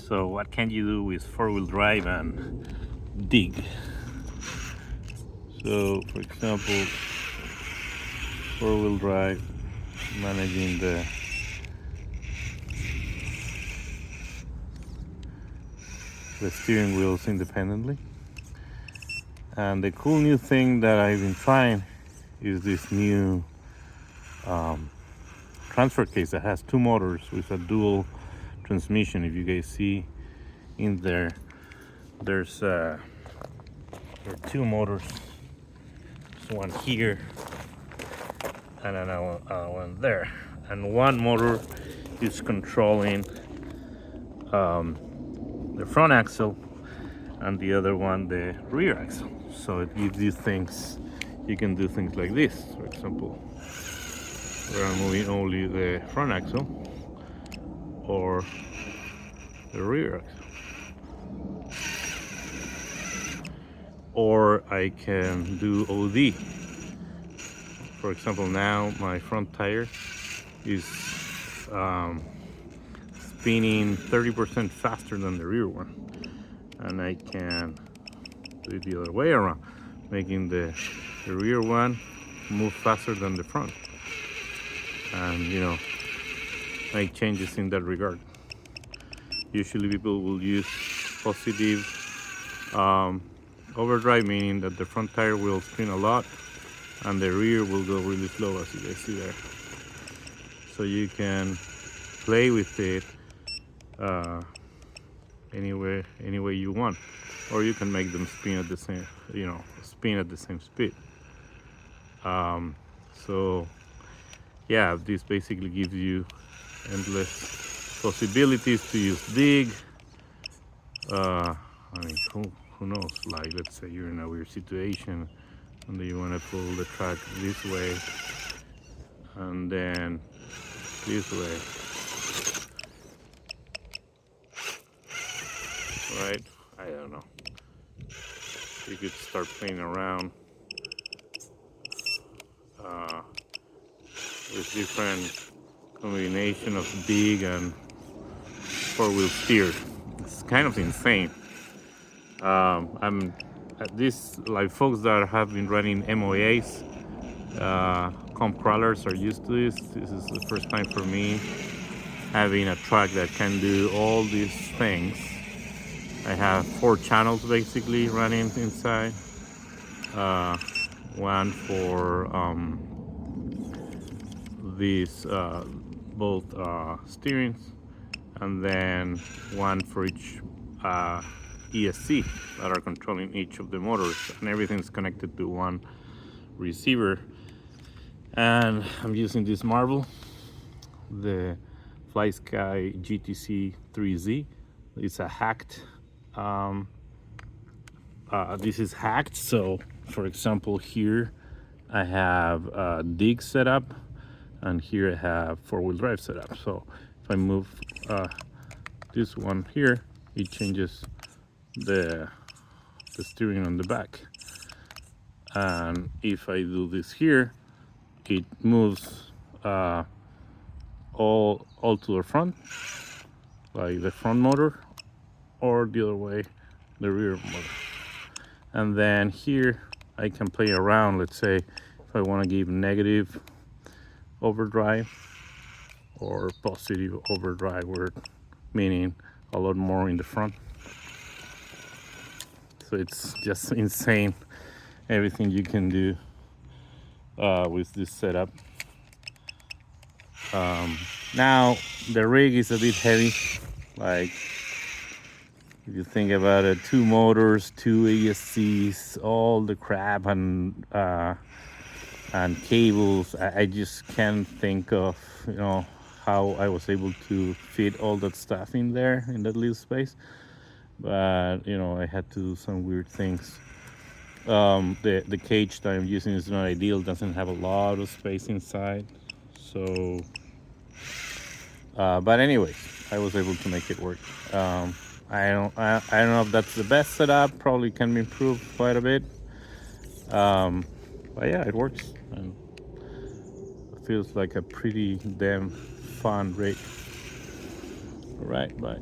So what can you do with four-wheel drive and dig? So for example, four-wheel drive, managing the steering wheels independently. And the cool new thing that I've been trying is this new transfer case that has two motors with a dual transmission. If you guys see in there, there are two motors. There's one here and another one there, and one motor is controlling the front axle and the other one the rear axle. So it gives you things, you can do things like this. For example, where I'm moving only the front axle or the rear axle. Or I can do OD. For example, now my front tire is spinning 30% faster than the rear one. And I can do it the other way around, making the rear one move faster than the front. And make changes in that regard. Usually people will use positive overdrive, meaning that the front tire will spin a lot and the rear will go really slow, as you guys see there. So you can play with it any way you want, or you can make them spin at the same speed. So yeah, this basically gives you endless possibilities to use dig. I mean, who knows, like let's say you're in a weird situation and then you want to pull the track this way and then this way, right? I don't know. You could start playing around with different combination of dig and four-wheel steer. It's kind of insane. I'm at this, like folks that have been running MOAs, comp crawlers are used to this. This is the first time for me having a track that can do all these things. I have 4 channels basically running inside. One for these both steerings, and then one for each ESC that are controlling each of the motors, and everything's connected to one receiver. And I'm using this marble, the FlySky GT3C. It's a hacked. This is hacked. So, for example, here I have dig set up, and here I have four-wheel drive set up. So if I move this one here, it changes the steering on the back. And if I do this here, it moves all to the front, like the front motor, or the other way, the rear motor. And then here I can play around. Let's say if I want to give negative overdrive or positive overdrive, meaning a lot more in the front. So it's just insane everything you can do with this setup. Now the rig is a bit heavy. Like if you think about it, 2 motors, 2 ESCs, all the crap and cables. I just can't think of how I was able to fit all that stuff in there in that little space. But I had to do some weird things. The cage that I'm using is not ideal, doesn't have a lot of space inside. So but anyway, I was able to make it work. I don't know if that's the best setup. Probably can be improved quite a bit. But yeah, it works and it feels like a pretty damn fun rig. All right, bye.